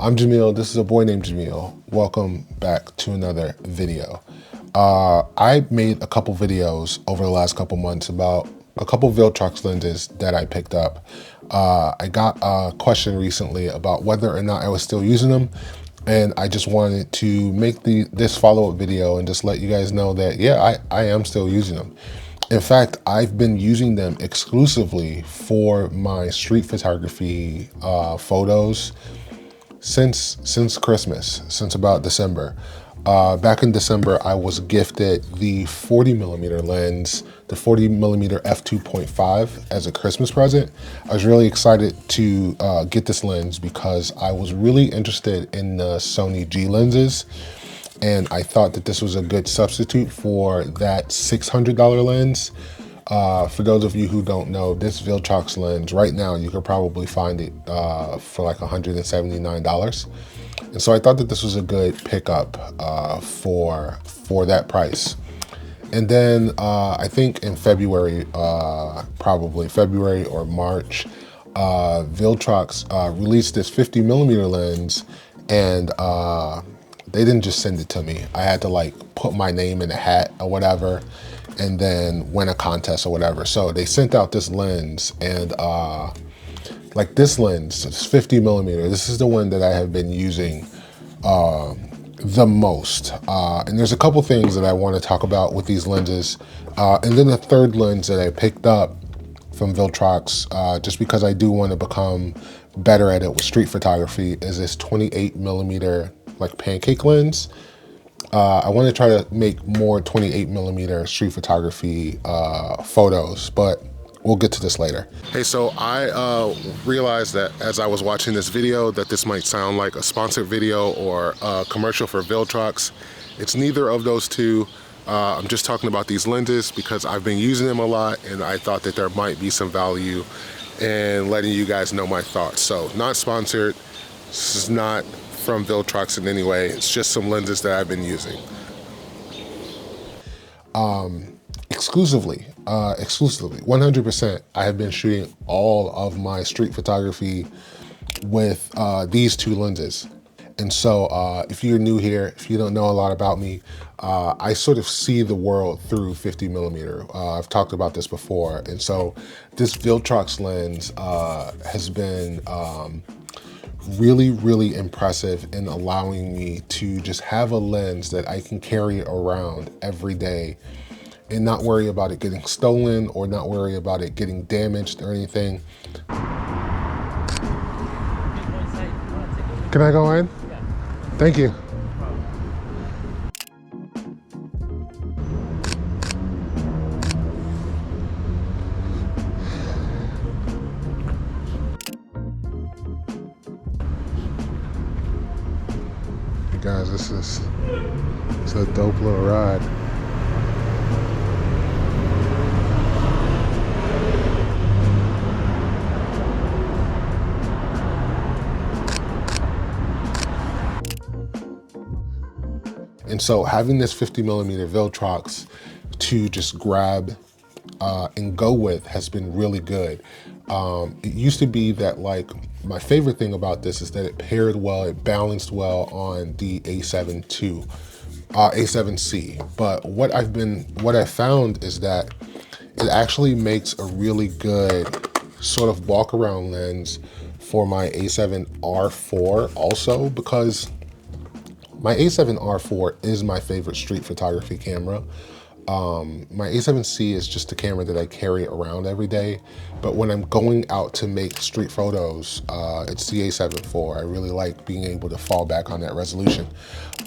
I'm Jamil. This is a boy named Jamil. Welcome back to another video. I made a couple videos over the last couple months about a couple Viltrox lenses that I picked up. I got a question recently about whether or not I was still using them, and I just wanted to make this follow-up video and just let you guys know that, yeah, I am still using them. In fact, I've been using them exclusively for my street photography photos since Christmas, since about December. Back in December, I was gifted the 40mm lens, the 40mm f2.5 as a Christmas present. I was really excited to get this lens because I was really interested in the Sony G lenses, and I thought that this was a good substitute for that $600 lens. For those of you who don't know, this Viltrox lens right now, you could probably find it for like $179. And so I thought that this was a good pickup for that price. And then I think in February, probably February or March, Viltrox released this 50mm lens, and they didn't just send it to me. I had to like put my name in a hat or whatever, and then win a contest or whatever. So they sent out this lens, and like this lens, it's 50mm. This is the one that I have been using the most. And there's a couple things that I want to talk about with these lenses. And then the third lens that I picked up from Viltrox, just because I do want to become better at it with street photography, is this 28mm like pancake lens. I want to try to make more 28mm street photography photos, but we'll get to this later. Hey, so I realized that as I was watching this video that this might sound like a sponsored video or a commercial for Viltrox. It's neither of those two. I'm just talking about these lenses because I've been using them a lot, and I thought that there might be some value in letting you guys know my thoughts. So not sponsored. This is not from Viltrox in any way. It's just some lenses that I've been using. Exclusively, 100%, I have been shooting all of my street photography with these two lenses. And so if you're new here, if you don't know a lot about me, I sort of see the world through 50mm. I've talked about this before. And so this Viltrox lens has been really impressive in allowing me to just have a lens that I can carry around every day and not worry about it getting stolen or not worry about it getting damaged or anything. Can I go in? Thank you. Guys, it's a dope little ride. And so having this 50mm Viltrox to just grab and go with has been really good. It used to be that like my favorite thing about this is that it paired well, it balanced well on the A7 A7C. But what I found is that it actually makes a really good sort of walk around lens for my A7R4 also, because my A7R4 is my favorite street photography camera. My A7C is just a camera that I carry around every day, but when I'm going out to make street photos, it's the A7 IV. I really like being able to fall back on that resolution.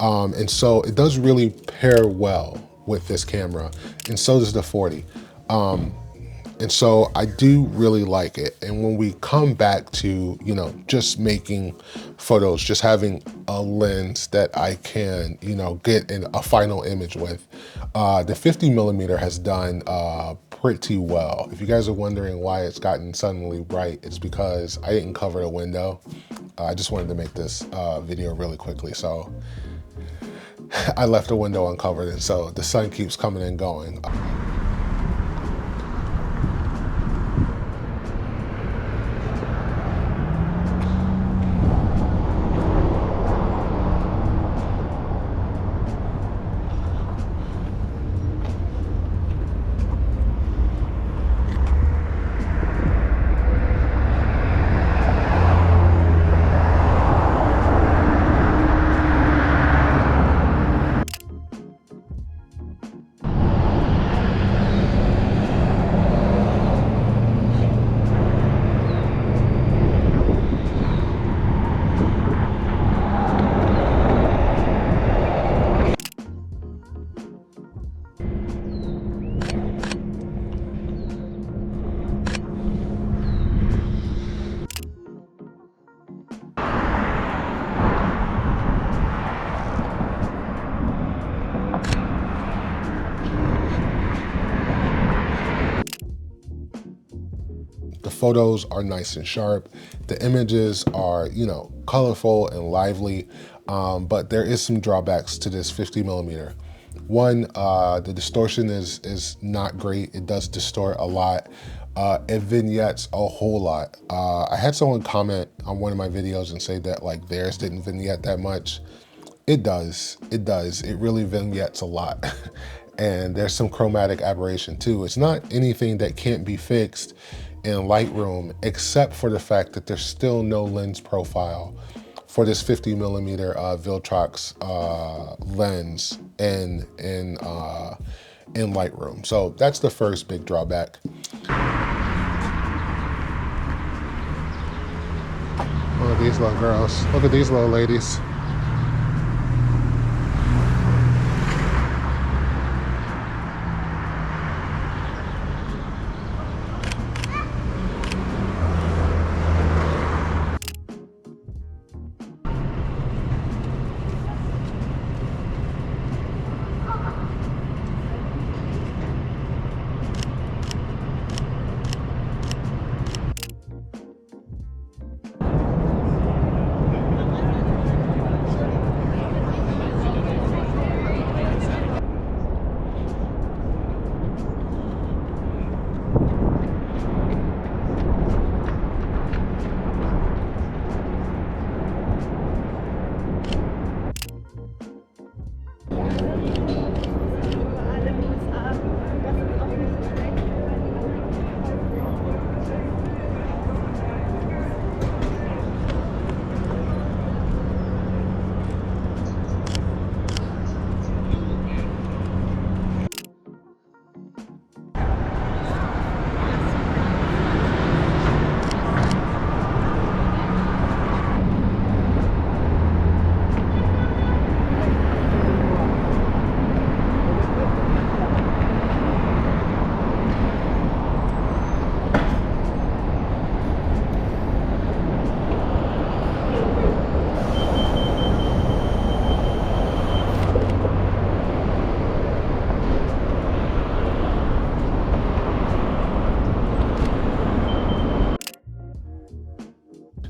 And so it does really pair well with this camera, and so does the 40. And so I do really like it. And when we come back to, you know, just making photos, just having a lens that I can, you know, get in a final image with, the 50mm has done pretty well. If you guys are wondering why it's gotten suddenly bright, it's because I didn't cover the window. I just wanted to make this video really quickly. So I left the window uncovered, and so the sun keeps coming and going. The photos are nice and sharp. The images are, you know, colorful and lively, but there is some drawbacks to this 50mm. One, the distortion is not great. It does distort a lot. It vignettes a whole lot. I had someone comment on one of my videos and say that like theirs didn't vignette that much. It does. It really vignettes a lot. And there's some chromatic aberration too. It's not anything that can't be fixed in Lightroom, except for the fact that there's still no lens profile for this 50mm Viltrox lens in Lightroom. So that's the first big drawback. Look at these little girls. Look at these little ladies.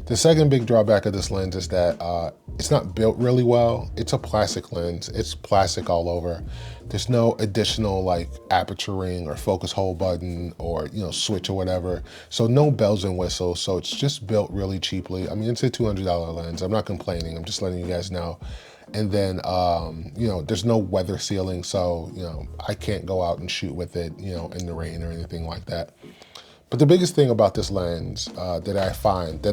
The second big drawback of this lens is that it's not built really well. It's a plastic lens. It's plastic all over. There's no additional like aperture ring or focus hole button or, you know, switch or whatever. So no bells and whistles. So it's just built really cheaply. I mean, it's a $200 lens. I'm not complaining. I'm just letting you guys know. And then, you know, there's no weather sealing. So, you know, I can't go out and shoot with it, you know, in the rain or anything like that. But the biggest thing about this lens that I found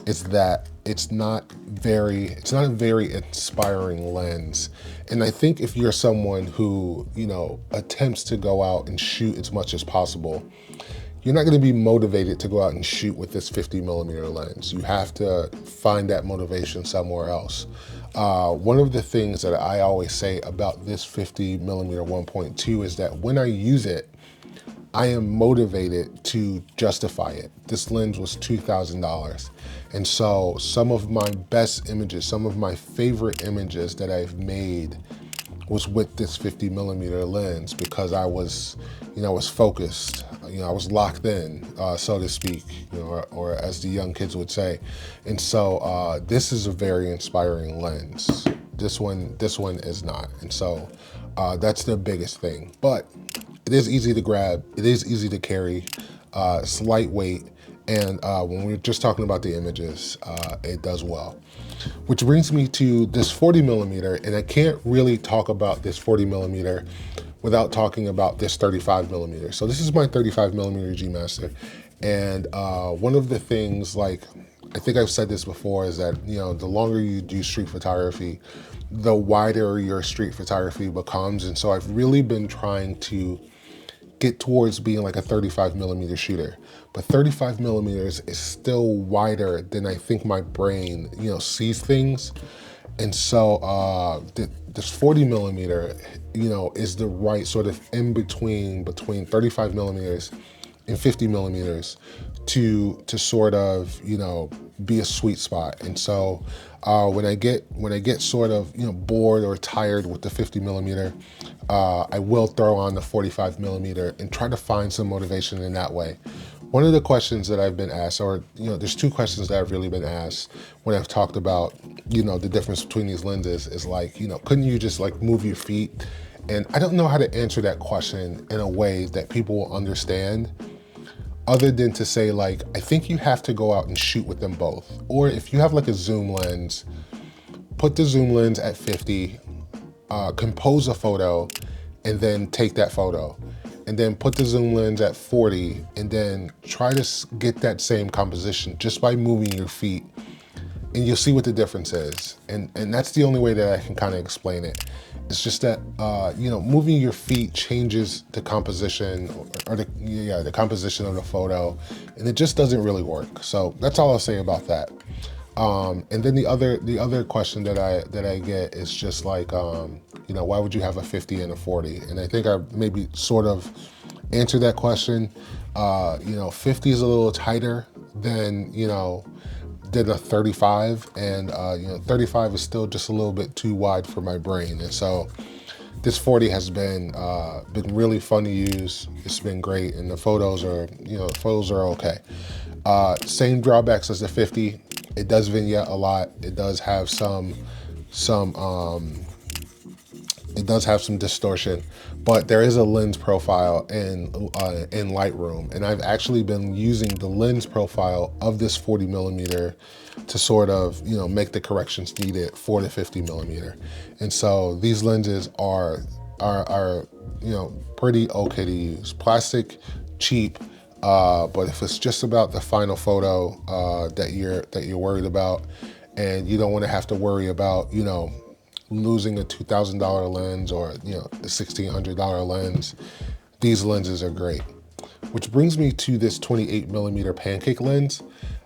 is that it's not a very inspiring lens. And I think if you're someone who, you know, attempts to go out and shoot as much as possible, you're not going to be motivated to go out and shoot with this 50mm lens. You have to find that motivation somewhere else. One of the things that I always say about this 50mm 1.2 is that when I use it, I am motivated to justify it. This lens was $2,000. And so some of my best images, some of my favorite images that I've made was with this 50mm lens because I was, you know, I was focused, you know, I was locked in, so to speak, you know, or as the young kids would say. And so this is a very inspiring lens. This one is not. And so that's the biggest thing. But it is easy to grab, it is easy to carry, it's lightweight, and when we're just talking about the images, it does well. Which brings me to this 40mm, and I can't really talk about this 40mm without talking about this 35mm. So this is my 35mm G Master, and one of the things, like, I think I've said this before, is that, you know, the longer you do street photography, the wider your street photography becomes. And so I've really been trying to get towards being like a 35mm shooter, but 35mm is still wider than I think my brain, you know, sees things. And so this 40mm, you know, is the right sort of in between 35mm and 50mm to sort of, you know, be a sweet spot. And so when I get sort of, you know, bored or tired with the 50mm, I will throw on the 45mm and try to find some motivation in that way. One of the questions that I've been asked, or there's two questions that I've really been asked when I've talked about, the difference between these lenses is like, couldn't you just like move your feet? And I don't know how to answer that question in a way that people will understand, other than to say like, I think you have to go out and shoot with them both. Or if you have like a zoom lens, put the zoom lens at 50, compose a photo, and then take that photo. And then put the zoom lens at 40 and then try to get that same composition just by moving your feet, and you'll see what the difference is. And that's the only way that I can kind of explain it. It's just that, moving your feet changes the composition or the composition of the photo, and it just doesn't really work. So that's all I'll say about that. And then the other question that I get is just like, why would you have a 50 and a 40? And I think I maybe sort of answered that question. 50 is a little tighter than a 35, and 35 is still just a little bit too wide for my brain. And so this 40 has been really fun to use. It's been great, and the photos are okay. Same drawbacks as the 50. It does vignette a lot. It does have some distortion, but there is a lens profile in Lightroom, and I've actually been using the lens profile of this 40 millimeter to sort of make the corrections needed for the 50 millimeter. And so these lenses are pretty okay to use. Plastic, cheap. But if it's just about the final photo that you're worried about, and you don't want to have to worry about losing a $2,000 lens or the $1,600 lens, these lenses are great. Which brings me to this 28 millimeter pancake lens.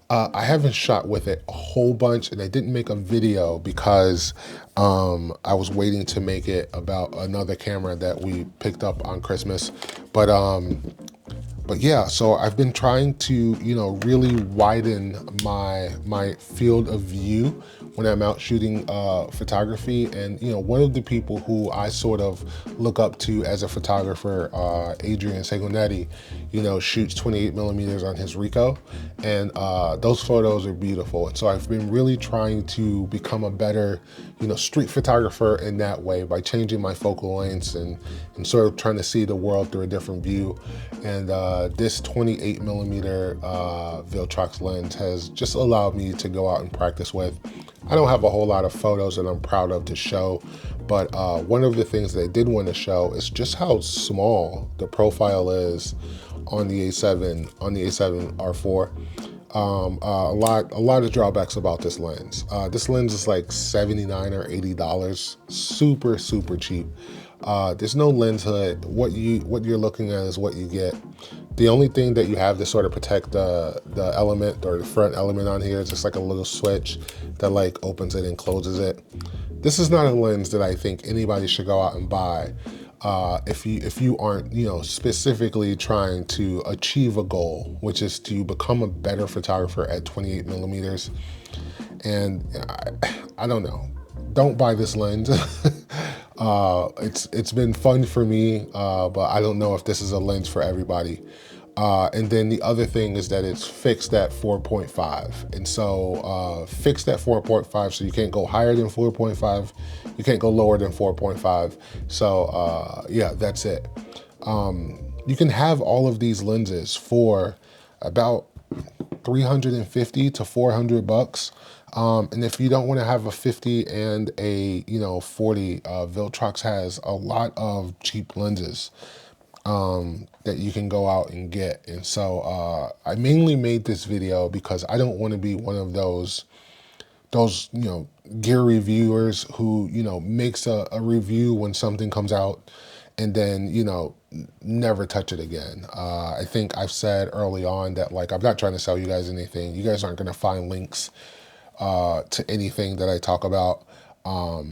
I haven't shot with it a whole bunch, and I didn't make a video because I was waiting to make it about another camera that we picked up on Christmas. But yeah, so I've been trying to, really widen my field of view when I'm out shooting photography. And, one of the people who I sort of look up to as a photographer, Adrian Segonetti, shoots 28 millimeters on his Ricoh, and those photos are beautiful. And so I've been really trying to become a better, street photographer in that way by changing my focal lengths and sort of trying to see the world through a different view. And this 28 millimeter Viltrox lens has just allowed me to go out and practice with. I don't have a whole lot of photos that I'm proud of to show, but one of the things that I did want to show is just how small the profile is on the A7 R4. A lot of drawbacks about this lens. This lens is like $79 or $80, super cheap. There's no lens hood. What you're looking at is what you get. The only thing that you have to sort of protect the element or the front element on here is just like a little switch that like opens it and closes it. This is not a lens that I think anybody should go out and buy if you aren't specifically trying to achieve a goal, which is to become a better photographer at 28 millimeters. And I don't know. Don't buy this lens. It's been fun for me, but I don't know if this is a lens for everybody. And then the other thing is that it's fixed at 4.5. And so fixed at 4.5, so you can't go higher than 4.5. You can't go lower than 4.5. So yeah, that's it. You can have all of these lenses for about 350 to 400 bucks. And if you don't want to have a 50 and a 40, Viltrox has a lot of cheap lenses that you can go out and get. And so I mainly made this video because I don't want to be one of those gear reviewers who makes a review when something comes out and then never touch it again. I think I've said early on that like I'm not trying to sell you guys anything. You guys aren't going to find links to anything that I talk about. I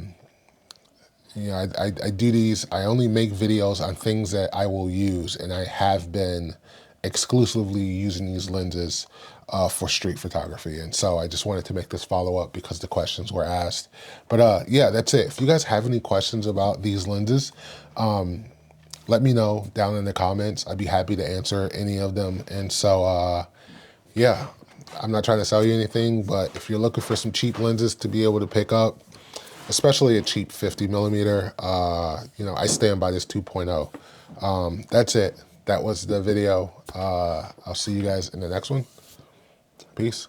do these, I only make videos on things that I will use, and I have been exclusively using these lenses for street photography. And so I just wanted to make this follow up because the questions were asked. But yeah, that's it. If you guys have any questions about these lenses, let me know down in the comments. I'd be happy to answer any of them. And so, yeah, I'm not trying to sell you anything, but if you're looking for some cheap lenses to be able to pick up, especially a cheap 50 millimeter, you know, I stand by this 2.0. That's it. That was the video. I'll see you guys in the next one. Peace.